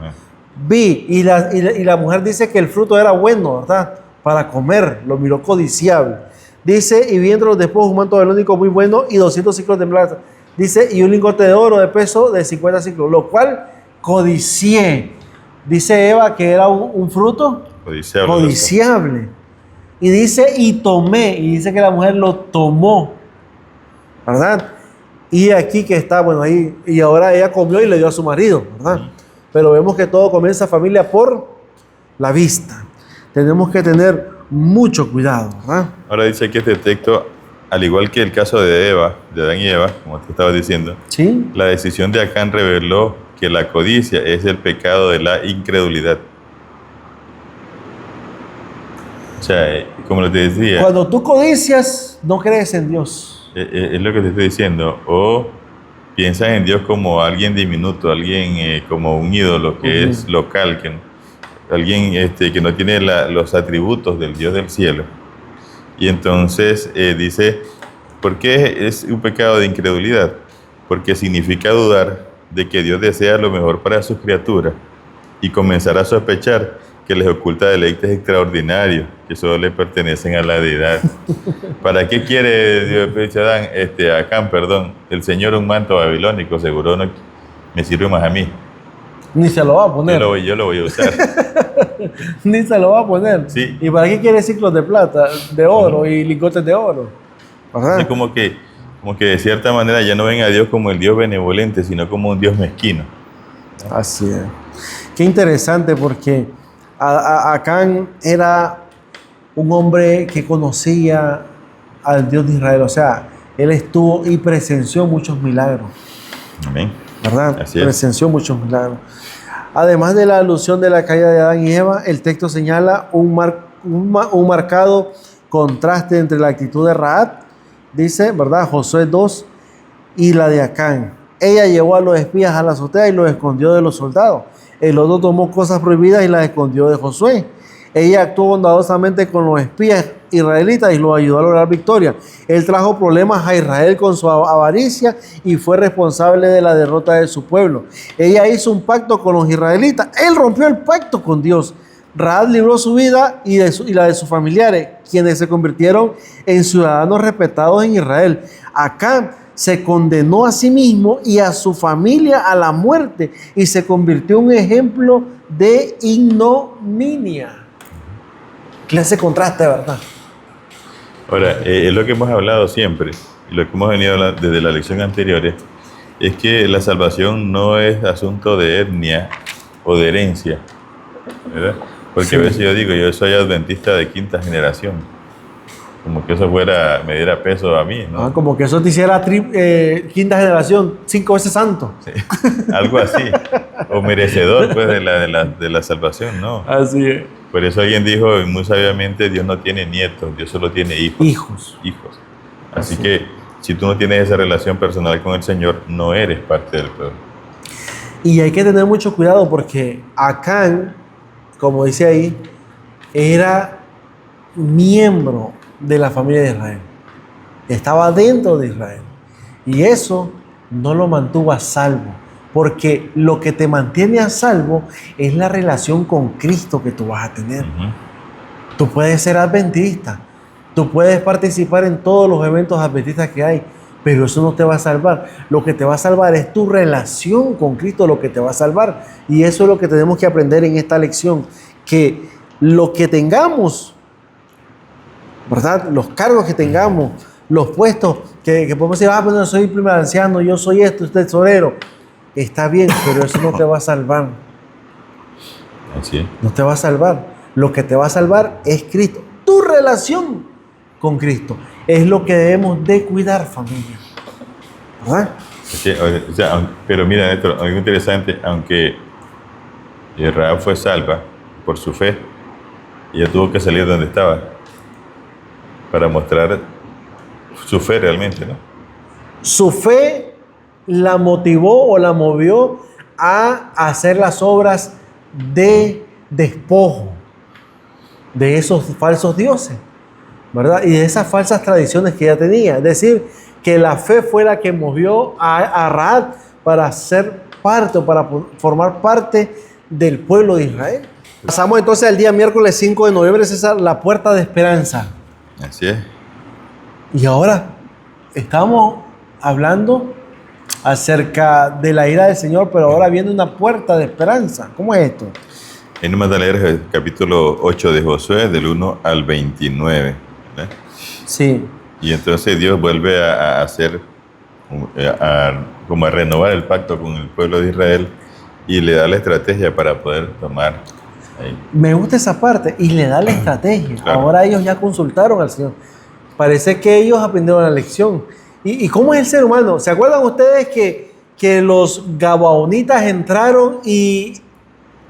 Vi, y la mujer dice que el fruto era bueno, ¿verdad? Para comer, lo miró codiciable. Dice, y vi entre los despojos un manto babilónico muy bueno y 200 ciclos de plata. Dice, y un lingote de oro de peso de 50 ciclos, lo cual codicié. Dice Eva que era un fruto codiciable. Y dice, y tomé, y dice que la mujer lo tomó, ¿verdad? Y aquí que está, bueno, ahí, y ahora ella comió y le dio a su marido, ¿verdad? Pero vemos que todo comienza, familia, por la vista. Tenemos que tener mucho cuidado, ¿verdad? Ahora dice que este texto, al igual que el caso de Eva, de Adán y Eva, como te estaba diciendo, ¿sí? La decisión de Acán reveló que la codicia es el pecado de la incredulidad. O sea, como te decía... Cuando tú codicias, no crees en Dios. Es lo que te estoy diciendo. O piensas en Dios como alguien diminuto, alguien como un ídolo que es local, alguien que no tiene los atributos del Dios del cielo. Y entonces dice, ¿por qué es un pecado de incredulidad? Porque significa dudar de que Dios desea lo mejor para sus criaturas y comenzar a sospechar que les oculta deleites extraordinarios que solo le pertenecen a la deidad. ¿Para qué quiere Dios, Acán, el Señor un manto babilónico? Seguro no me sirve más a mí. Ni se lo va a poner. Yo lo voy a usar. Ni se lo va a poner. Sí. ¿Y para qué quiere ciclos de plata, de oro y lingotes de oro? Es como que de cierta manera ya no ven a Dios como el Dios benevolente, sino como un Dios mezquino. Así es. Qué interesante porque Acán era un hombre que conocía al Dios de Israel. O sea, él estuvo y presenció muchos milagros. Amén. ¿Verdad? Así es. Presenció muchos milagros. Además de la alusión de la caída de Adán y Eva, el texto señala un marcado contraste entre la actitud de Rahab, dice, ¿verdad? Josué 2, y la de Acán. Ella llevó a los espías a la azotea y los escondió de los soldados. El otro tomó cosas prohibidas y las escondió de Josué. Ella actuó bondadosamente con los espías israelitas y los ayudó a lograr victoria. Él trajo problemas a Israel con su avaricia y fue responsable de la derrota de su pueblo. Ella hizo un pacto con los israelitas. Él rompió el pacto con Dios. Rahab libró su vida y la de sus familiares, quienes se convirtieron en ciudadanos respetados en Israel. Acán se condenó a sí mismo y a su familia a la muerte y se convirtió en un ejemplo de ignominia. Clase de contraste, ¿verdad? Ahora, es lo que hemos hablado siempre, y lo que hemos venido hablando desde la lección anterior, es que la salvación no es asunto de etnia o de herencia, ¿verdad? Porque a veces yo digo, yo soy adventista de quinta generación, como que eso me diera peso a mí, ¿no? Como que eso te hiciera quinta generación, 5 veces santo. Sí, algo así, o merecedor pues de la salvación, ¿no? Así es. Por eso alguien dijo muy sabiamente, Dios no tiene nietos, Dios solo tiene hijos. Así que si tú no tienes esa relación personal con el Señor, no eres parte del pueblo. Y hay que tener mucho cuidado porque Acán, como dice ahí, era miembro de la familia de Israel. Estaba dentro de Israel. Y eso no lo mantuvo a salvo. Porque lo que te mantiene a salvo es la relación con Cristo que tú vas a tener. Tú puedes ser adventista, tú puedes participar en todos los eventos adventistas que hay, pero eso no te va a salvar. Lo que te va a salvar es tu relación con Cristo, lo que te va a salvar. Y eso es lo que tenemos que aprender en esta lección, que lo que tengamos, ¿verdad? Los cargos que tengamos, los puestos que podemos decir, pues yo soy primer anciano, yo soy esto, usted es tesorero. Está bien, pero eso no te va a salvar. Así es. No te va a salvar. Lo que te va a salvar es Cristo. Tu relación con Cristo es lo que debemos de cuidar, familia. ¿Verdad? Pero mira, Néstor, algo interesante, aunque Rahab fue salva por su fe, ella tuvo que salir de donde estaba para mostrar su fe realmente, ¿no? Su fe la motivó o la movió a hacer las obras de despojo de esos falsos dioses, ¿verdad? Y de esas falsas tradiciones que ella tenía. Es decir, que la fe fue la que movió a Rahab para ser parte o para formar parte del pueblo de Israel. Pasamos entonces al día miércoles 5 de noviembre, César, la puerta de esperanza. Así es. Y ahora estamos hablando acerca de la ira del Señor, pero ahora viene una puerta de esperanza. ¿Cómo es esto? En nos manda a leer el capítulo 8 de Josué, del 1 al 29. ¿Verdad? Sí. Y entonces Dios vuelve a hacer, como a renovar el pacto con el pueblo de Israel y le da la estrategia para poder tomar ahí. Me gusta esa parte, y le da la estrategia. Claro. Ahora ellos ya consultaron al Señor. Parece que ellos aprendieron la lección. ¿Y cómo es el ser humano? ¿Se acuerdan ustedes que los gabaonitas entraron y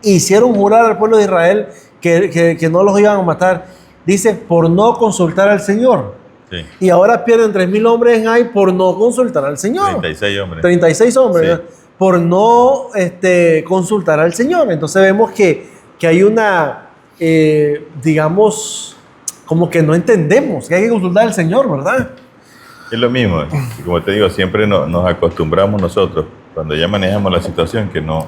hicieron jurar al pueblo de Israel que no los iban a matar? Dice, por no consultar al Señor. Sí. Y ahora pierden 3,000 hombres en Ai por no consultar al Señor. 36 hombres. 36 hombres, Sí. por no consultar al Señor. Entonces vemos que hay una, digamos, como que no entendemos que hay que consultar al Señor, ¿verdad? Es lo mismo, como te digo, siempre nos acostumbramos nosotros, cuando ya manejamos la situación, que no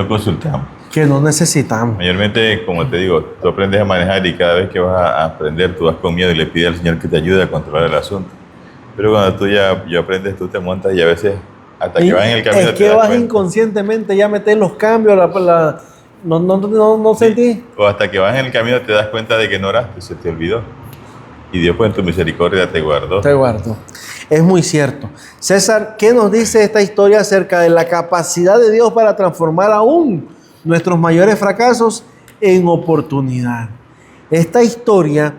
consultamos. Que no necesitamos. Mayormente, como te digo, tú aprendes a manejar y cada vez que vas a aprender, tú vas con miedo y le pides al Señor que te ayude a controlar el asunto. Pero cuando tú ya aprendes, tú te montas y a veces, hasta que vas en el camino, es que vas inconscientemente, ya metes los cambios, no sentí. O hasta que vas en el camino te das cuenta de que no oraste, se te olvidó. Y Dios, pues en tu misericordia te guardó. Te guardo. Es muy cierto. César, ¿qué nos dice esta historia acerca de la capacidad de Dios para transformar aún nuestros mayores fracasos en oportunidad? Esta historia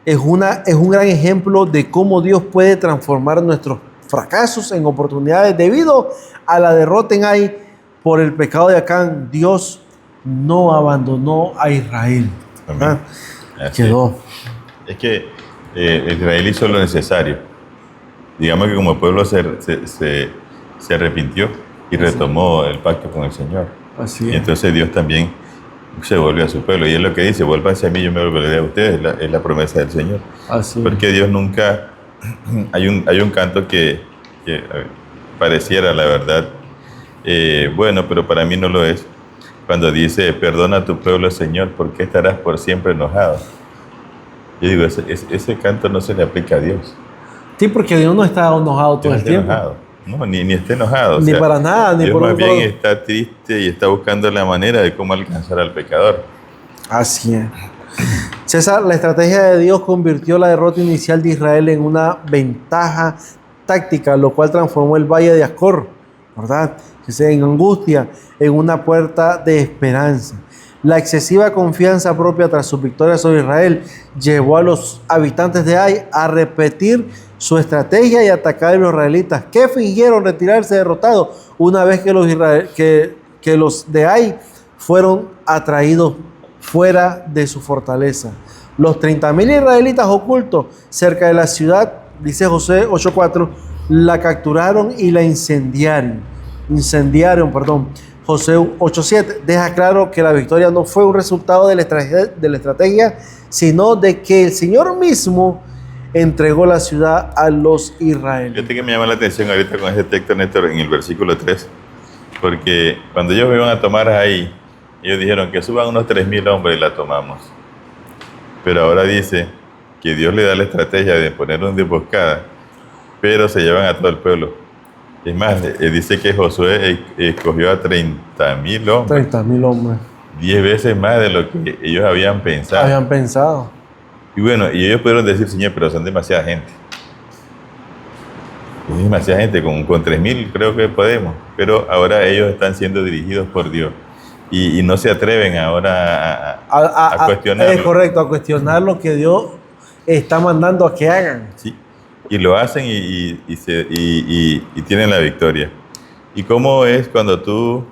es un gran ejemplo de cómo Dios puede transformar nuestros fracasos en oportunidades. Debido a la derrota en Ai por el pecado de Acán, Dios no abandonó a Israel. Quedó. Es que Israel hizo lo necesario. Digamos que como pueblo se se arrepintió y retomó el pacto con el Señor. Así Y es. entonces Dios también se volvió a su pueblo. Y es lo que dice, vuélvanse a mí, yo me volveré a ustedes. Es la promesa del Señor. Así es. Porque Dios nunca... Hay un canto que pareciera, la verdad, bueno, pero para mí no lo es. Cuando dice, perdona a tu pueblo, Señor, porque estarás por siempre enojado. Yo digo, ese canto no se le aplica a Dios. Sí, porque Dios no está enojado todo Dios no el está tiempo. enojado. No, ni está enojado. Ni para nada, ni Dios por más un bien solo. está triste y está buscando la manera de cómo alcanzar al pecador. Así es. César, la estrategia de Dios convirtió la derrota inicial de Israel en una ventaja táctica, lo cual transformó el valle de Acor, ¿verdad? En angustia, en una puerta de esperanza. La excesiva confianza propia tras su victoria sobre Israel llevó a los habitantes de Ai a repetir su estrategia y atacar a los israelitas, que fingieron retirarse derrotados una vez que los de Ai fueron atraídos fuera de su fortaleza. Los 30,000 israelitas ocultos cerca de la ciudad, dice Josué 8:4, la capturaron y la incendiaron. Josué 8:7 deja claro que la victoria no fue un resultado de la estrategia, sino de que el Señor mismo entregó la ciudad a los israelitas. Fíjate que me llama la atención ahorita con este texto, Néstor, en el versículo 3, porque cuando ellos iban a tomar ahí, ellos dijeron que suban unos 3,000 hombres y la tomamos. Pero ahora dice que Dios le da la estrategia de poner una emboscada, pero se llevan a todo el pueblo. Es más, dice que Josué escogió a 30,000 hombres. 30,000 hombres. 10 veces más de lo que ellos habían pensado. Habían pensado. Y bueno, y ellos pudieron decir, Señor, pero son demasiada gente. Es demasiada gente, con 3,000 creo que podemos. Pero ahora ellos están siendo dirigidos por Dios. Y no se atreven ahora a cuestionarlo. Es correcto, a cuestionar lo que Dios está mandando a que hagan. Sí. Y lo hacen y tienen la victoria. ¿Y cómo es cuando tú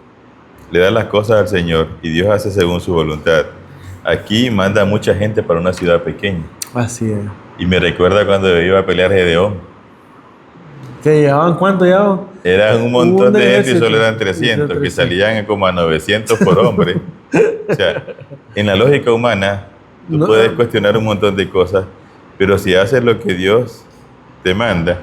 le das las cosas al Señor y Dios hace según su voluntad? Aquí manda mucha gente para una ciudad pequeña. Así es. Y me recuerda cuando iba a pelear Gedeón. ¿Que llevaban cuánto llevaban? Eran un montón de gente y solo eran 300, 300, que salían como a 900 por hombre. O sea, en la lógica humana, tú puedes cuestionar un montón de cosas, pero si haces lo que Dios te manda,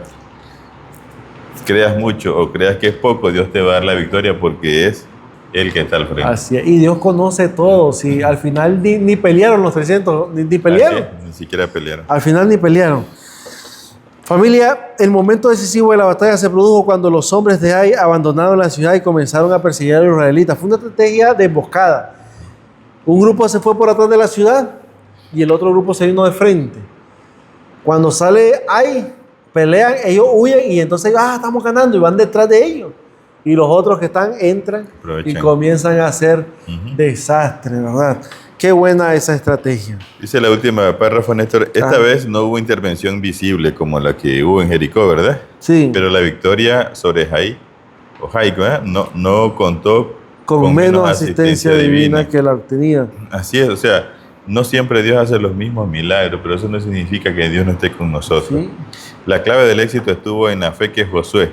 creas mucho o creas que es poco, Dios te va a dar la victoria porque es Él que está al frente. Así es. Y Dios conoce todo. Si al final ni pelearon los 300, ni pelearon. Ni siquiera pelearon. Al final ni pelearon. Familia, el momento decisivo de la batalla se produjo cuando los hombres de Ai abandonaron la ciudad y comenzaron a perseguir a los israelitas. Fue una estrategia de emboscada. Un grupo se fue por atrás de la ciudad y el otro grupo se vino de frente. Cuando sale Ai, pelean, ellos huyen y entonces estamos ganando y van detrás de ellos. Y los otros que entran Aprovechan. y comienzan a hacer desastre, ¿verdad? Qué buena esa estrategia. Dice la última párrafo, Néstor, esta vez no hubo intervención visible como la que hubo en Jericó, ¿verdad? Sí. Pero la victoria sobre Jaico, no contó con menos asistencia divina que la obtenida. Así es, o sea, no siempre Dios hace los mismos milagros, pero eso no significa que Dios no esté con nosotros. Sí. La clave del éxito estuvo en la fe de Josué,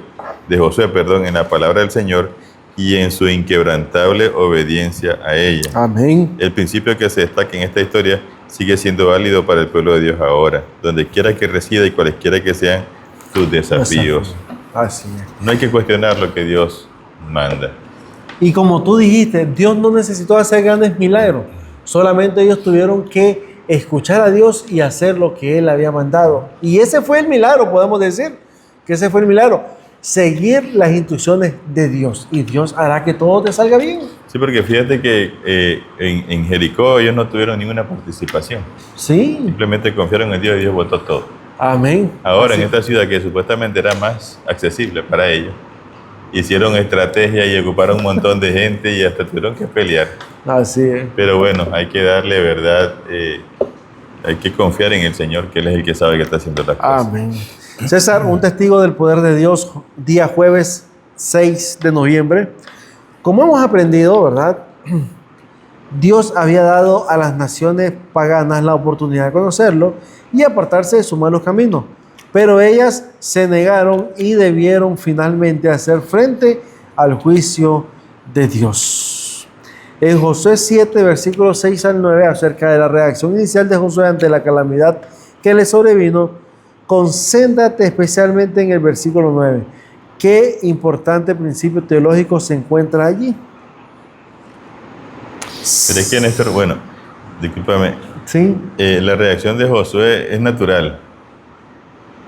en la palabra del Señor y en su inquebrantable obediencia a ella. Amén. El principio que se destaca en esta historia sigue siendo válido para el pueblo de Dios ahora, donde quiera que resida y cualesquiera que sean tus desafíos. Así es. No hay que cuestionar lo que Dios manda. Y como tú dijiste, Dios no necesitó hacer grandes milagros. Solamente ellos tuvieron que escuchar a Dios y hacer lo que Él había mandado. Y ese fue el milagro, podemos decir, que ese fue el milagro. Seguir las instrucciones de Dios y Dios hará que todo te salga bien. Sí, porque fíjate que en Jericó ellos no tuvieron ninguna participación. Sí. Simplemente confiaron en Dios y Dios votó todo. Amén. Ahora, así. en esta ciudad que supuestamente era más accesible para ellos, hicieron estrategia y ocuparon un montón de gente y hasta tuvieron que pelear. Así es. Pero bueno, hay que darle verdad, hay que confiar en el Señor, que Él es el que sabe que está haciendo las cosas. Amén. César, un testigo del poder de Dios, día jueves 6 de noviembre. Como hemos aprendido, ¿verdad? Dios había dado a las naciones paganas la oportunidad de conocerlo y apartarse de sus malos caminos. pero ellas se negaron y debieron finalmente hacer frente al juicio de Dios. En Josué 7, versículos 6 al 9, acerca de la reacción inicial de Josué ante la calamidad que le sobrevino, concéntrate especialmente en el versículo 9. ¿Qué importante principio teológico se encuentra allí? Pero es que Néstor, bueno, discúlpame, Sí. La reacción de Josué es natural.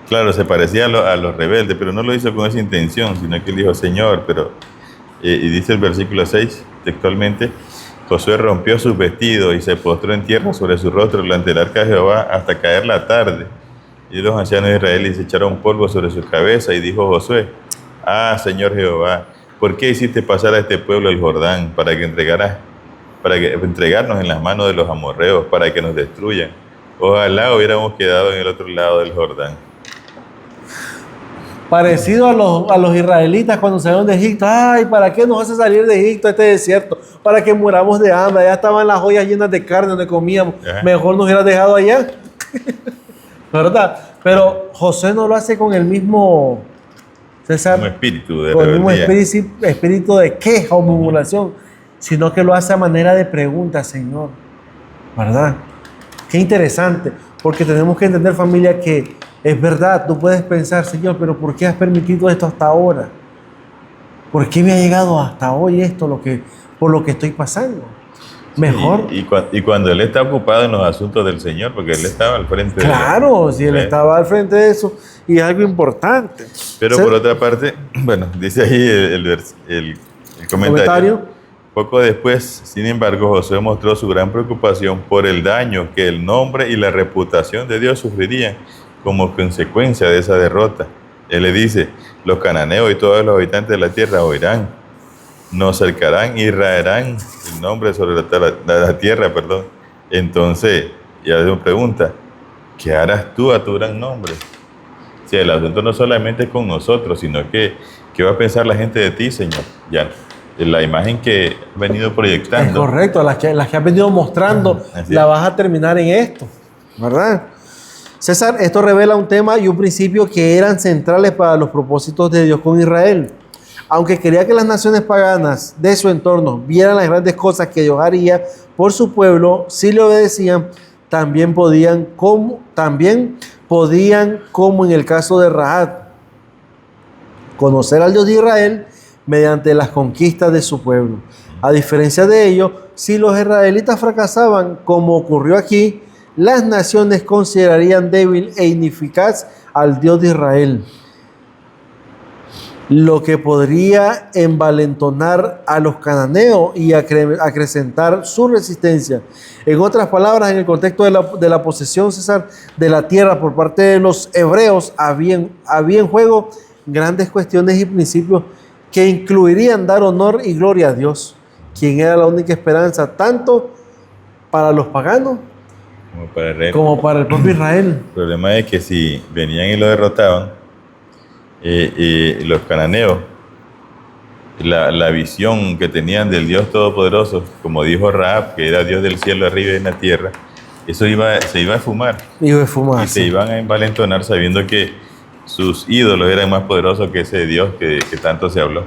Claro, se parecía a los rebeldes, pero no lo hizo con esa intención, sino que él dijo, Señor, pero, y dice el versículo 6, textualmente, Josué rompió sus vestidos y se postró en tierra sobre su rostro delante del arca de Jehová hasta caer la tarde. Y los ancianos de Israel se echaron polvo sobre su cabeza y dijo Josué, Señor Jehová, ¿por qué hiciste pasar a este pueblo el Jordán para que entregarnos en las manos de los amorreos, para que nos destruyan? Ojalá hubiéramos quedado en el otro lado del Jordán. Parecido a los israelitas cuando salieron de Egipto. Ay, ¿para qué nos hace salir de Egipto a este desierto? Para que muramos de hambre. Allá estaban las ollas llenas de carne donde comíamos. Ajá. Mejor nos hubiera dejado allá. ¿Verdad? Pero José no lo hace con el mismo, César, Como espíritu de con el mismo rebeldía. espíritu de queja o murmuración, sino que lo hace a manera de pregunta, Señor. ¿Verdad? Qué interesante, porque tenemos que entender, familia, que es verdad, tú puedes pensar, Señor, pero ¿por qué has permitido esto hasta ahora? ¿Por qué me ha llegado hasta hoy esto, por lo que estoy pasando? Mejor. Y cuando él está ocupado en los asuntos del Señor, porque él estaba al frente Claro, si él estaba al frente de eso, y es algo importante. Pero por otra parte, bueno, dice ahí el comentario. Poco después, sin embargo, Josué mostró su gran preocupación por el daño que el nombre y la reputación de Dios sufrirían como consecuencia de esa derrota. Él le dice, los cananeos y todos los habitantes de la tierra oirán, nos cercarán y raerán el nombre sobre la tierra, perdón. Entonces, ya le pregunta, ¿qué harás tú a tu gran nombre? Si el asunto no solamente es con nosotros, sino que ¿qué va a pensar la gente de ti, Señor? Ya, la imagen que has venido proyectando. Es correcto, las que has venido mostrando, la vas a terminar en esto, ¿verdad? César, esto revela un tema y un principio que eran centrales para los propósitos de Dios con Israel. Aunque quería que las naciones paganas de su entorno vieran las grandes cosas que Dios haría por su pueblo, si le obedecían, también podían, como en el caso de Rahab, conocer al Dios de Israel mediante las conquistas de su pueblo. A diferencia de ello, si los israelitas fracasaban, como ocurrió aquí, las naciones considerarían débil e ineficaz al Dios de Israel, lo que podría envalentonar a los cananeos y acrecentar su resistencia. En otras palabras, en el contexto de la posesión, César, de la tierra por parte de los hebreos, había en juego grandes cuestiones y principios que incluirían dar honor y gloria a Dios, quien era la única esperanza tanto para los paganos como para el propio Israel. El problema es que si venían y lo derrotaban, los cananeos, la visión que tenían del Dios Todopoderoso, como dijo Rahab, que era Dios del cielo arriba y en la tierra, eso se iba a esfumar. Y se iban a envalentonar sabiendo que sus ídolos eran más poderosos que ese Dios que tanto se habló.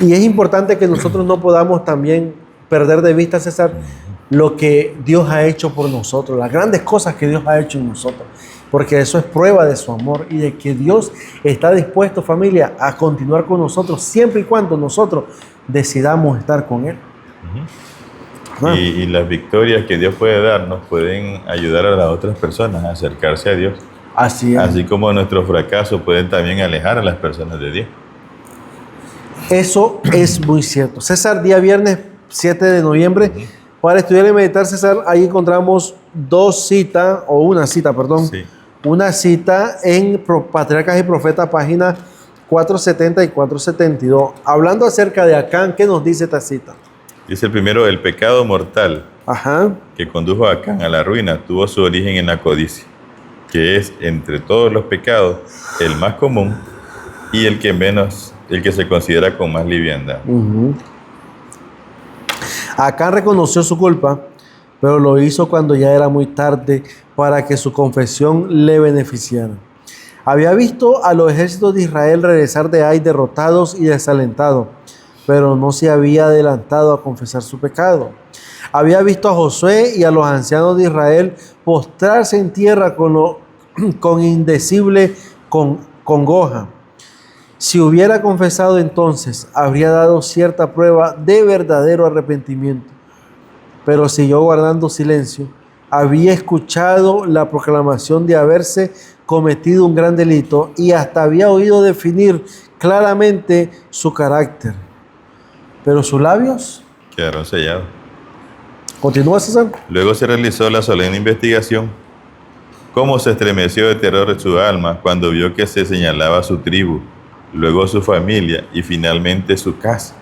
Y es importante que nosotros no podamos también perder de vista, César, lo que Dios ha hecho por nosotros, las grandes cosas que Dios ha hecho en nosotros, porque eso es prueba de su amor y de que Dios está dispuesto, familia, a continuar con nosotros siempre y cuando nosotros decidamos estar con Él. Y las victorias que Dios puede darnos pueden ayudar a las otras personas a acercarse a Dios. Así es. Así como nuestros fracasos pueden también alejar a las personas de Dios. Eso es muy cierto. César, día viernes 7 de noviembre, para estudiar y meditar, César, ahí encontramos una cita en Patriarcas y Profetas, página 470 y 472. Hablando acerca de Acán, ¿qué nos dice esta cita? Dice el primero, el pecado mortal que condujo a Acán a la ruina tuvo su origen en la codicia, que es entre todos los pecados el más común y el que se considera con más liviandad. Acán reconoció su culpa, pero lo hizo cuando ya era muy tarde para que su confesión le beneficiara. Había visto a los ejércitos de Israel regresar de Ai derrotados y desalentados, pero no se había adelantado a confesar su pecado. Había visto a Josué y a los ancianos de Israel postrarse en tierra con indecible congoja. Si hubiera confesado entonces, habría dado cierta prueba de verdadero arrepentimiento, pero siguió guardando silencio. Había escuchado la proclamación de haberse cometido un gran delito y hasta había oído definir claramente su carácter, pero sus labios quedaron sellados. Continúa, César. Luego se realizó la solemne investigación. Cómo se estremeció de terror su alma cuando vio que se señalaba su tribu, luego su familia y finalmente su casa.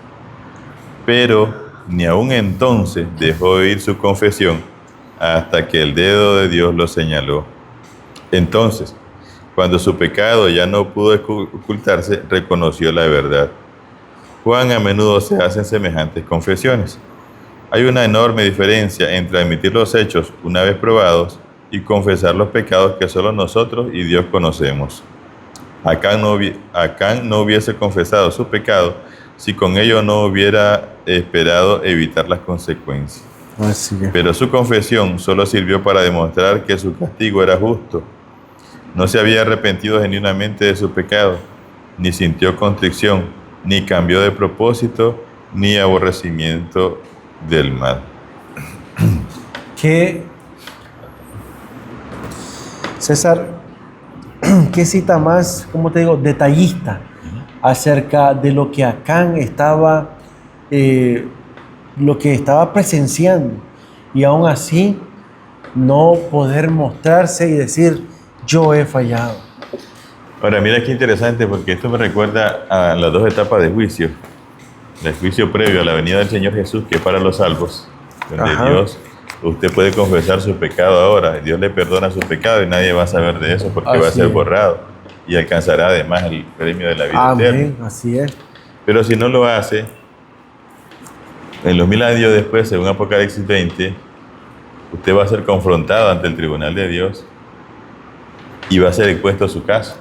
Pero ni aun entonces dejó oír su confesión hasta que el dedo de Dios lo señaló. Entonces, cuando su pecado ya no pudo ocultarse, reconoció la verdad. Cuán a menudo se hacen semejantes confesiones. Hay una enorme diferencia entre admitir los hechos una vez probados y confesar los pecados que solo nosotros y Dios conocemos. Acán no hubiese confesado su pecado si con ello no hubiera esperado evitar las consecuencias. Pero su confesión solo sirvió para demostrar que su castigo era justo. No se había arrepentido genuinamente de su pecado, ni sintió contrición, ni cambió de propósito, ni aborrecimiento del mal. César, qué cita más, ¿cómo te digo?, detallista acerca de lo que Acán estaba presenciando, y aún así no poder mostrarse y decir: yo he fallado. Ahora, mira qué interesante, porque esto me recuerda a las dos etapas de juicio. El juicio previo a la venida del Señor Jesús, que es para los salvos, donde Dios, usted puede confesar su pecado ahora, Dios le perdona su pecado y nadie va a saber de eso porque va a ser borrado y alcanzará además el premio de la vida eterna. Así es. Pero si no lo hace, en los 1000 años después, según Apocalipsis 20, usted va a ser confrontado ante el tribunal de Dios y va a ser expuesto a su caso.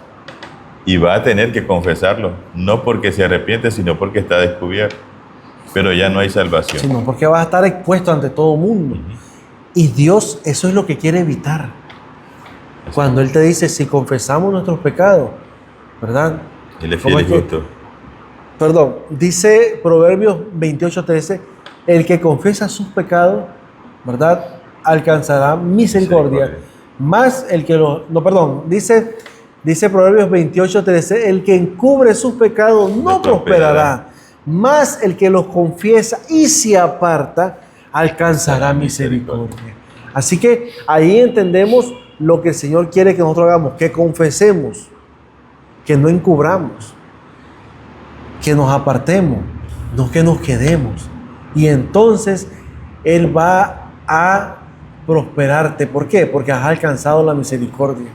Y va a tener que confesarlo, no porque se arrepiente, sino porque está descubierto. Pero ya no hay salvación. Sino porque va a estar expuesto ante todo mundo. Y Dios, eso es lo que quiere evitar. Cuando Él te dice: si confesamos nuestros pecados, ¿verdad? Él es fiel y justo. Dice Proverbios 28:13, el que confiesa sus pecados, ¿verdad?, alcanzará misericordia. Más el que dice Proverbios 28:13, el que encubre sus pecados no prosperará, más el que los confiesa y se aparta alcanzará misericordia. Así que ahí entendemos lo que el Señor quiere que nosotros hagamos, que confesemos, que no encubramos, que nos apartemos, no que nos quedemos. Y entonces Él va a prosperarte. ¿Por qué? Porque has alcanzado la misericordia.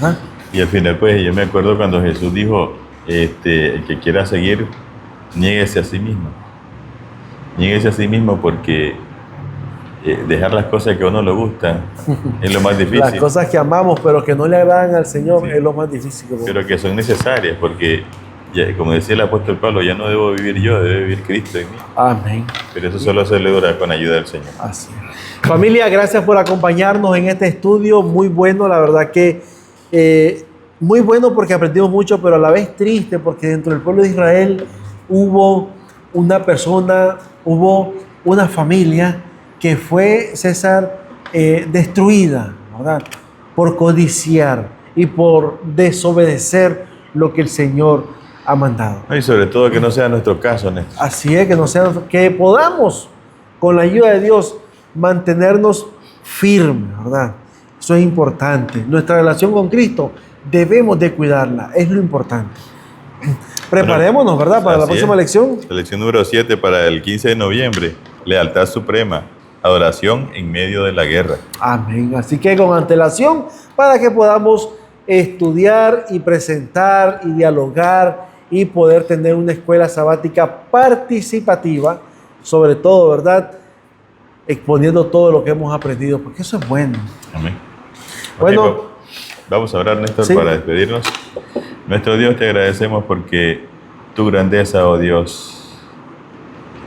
¿Ah? Y al final, pues, yo me acuerdo cuando Jesús dijo, el que quiera seguir, niéguese a sí mismo. Niéguese a sí mismo, porque dejar las cosas que a uno le gustan es lo más difícil. Las cosas que amamos, pero que no le agradan al Señor, es lo más difícil. Pero que son necesarias, porque, como decía el apóstol Pablo, ya no debo vivir yo, debe vivir Cristo en mí. Amén. Pero eso solo se logra con ayuda del Señor. Así es. Familia, gracias por acompañarnos en este estudio. Muy bueno, la verdad que muy bueno, porque aprendimos mucho, pero a la vez triste, porque dentro del pueblo de Israel hubo una persona, hubo una familia que fue, César, destruida, ¿verdad?, por codiciar y por desobedecer lo que el Señor ha mandado. Y sobre todo que no sea nuestro caso, Néstor. Así es, que podamos, con la ayuda de Dios, mantenernos firmes, ¿verdad? Eso es importante. Nuestra relación con Cristo debemos de cuidarla, es lo importante. Preparémonos, ¿verdad?, para la próxima lección. La lección número 7 para el 15 de noviembre. Lealtad suprema. Adoración en medio de la guerra. Amén. Así que con antelación, para que podamos estudiar y presentar y dialogar y poder tener una escuela sabática participativa, sobre todo, ¿verdad?, exponiendo todo lo que hemos aprendido, porque eso es bueno. Amén. Bueno, vamos a orar, Néstor, sí. para despedirnos. Nuestro Dios, te agradecemos porque tu grandeza, oh Dios,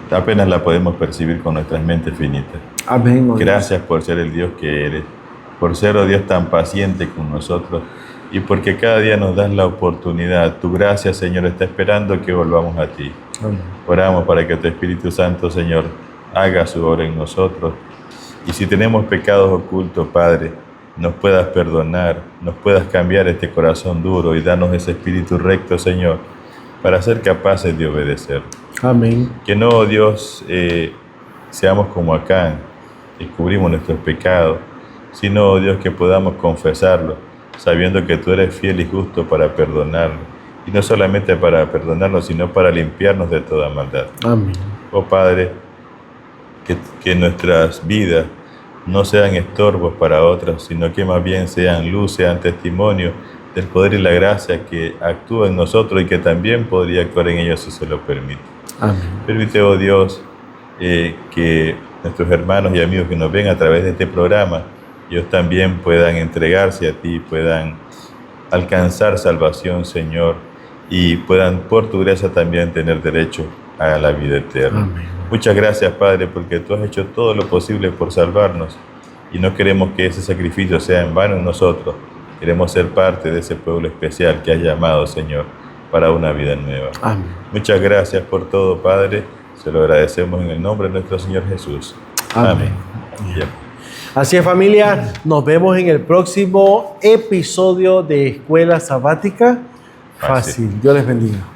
apenas la podemos percibir con nuestras mentes finitas. Amén. Oh Gracias por ser el Dios que eres, por ser, oh Dios, tan paciente con nosotros y porque cada día nos das la oportunidad. Tu gracia, Señor, está esperando que volvamos a ti. Amén. Oramos para que tu Espíritu Santo, Señor, haga su obra en nosotros. Y si tenemos pecados ocultos, Padre, nos puedas perdonar, nos puedas cambiar este corazón duro y darnos ese espíritu recto, Señor, para ser capaces de obedecer. Amén. Que no, oh Dios, seamos como Acán, descubrimos nuestros pecados, sino, oh Dios, que podamos confesarlo, sabiendo que tú eres fiel y justo para perdonarlo. Y no solamente para perdonarlo, sino para limpiarnos de toda maldad. Amén. Oh Padre, que nuestras vidas no sean estorbos para otros, sino que más bien sean luz, sean testimonio del poder y la gracia que actúa en nosotros y que también podría actuar en ellos si se lo permite. Amén. Permite, oh Dios, que nuestros hermanos y amigos que nos ven a través de este programa, ellos también puedan entregarse a ti, puedan alcanzar salvación, Señor, y puedan por tu gracia también tener derecho a la vida eterna. Amén. Muchas gracias, Padre, porque tú has hecho todo lo posible por salvarnos y no queremos que ese sacrificio sea en vano en nosotros. Queremos ser parte de ese pueblo especial que has llamado, Señor, para una vida nueva. Amén. Muchas gracias por todo, Padre. Se lo agradecemos en el nombre de nuestro Señor Jesús. Amén. Bien. Así es, familia. Nos vemos en el próximo episodio de Escuela Sabática Fácil. Dios les bendiga.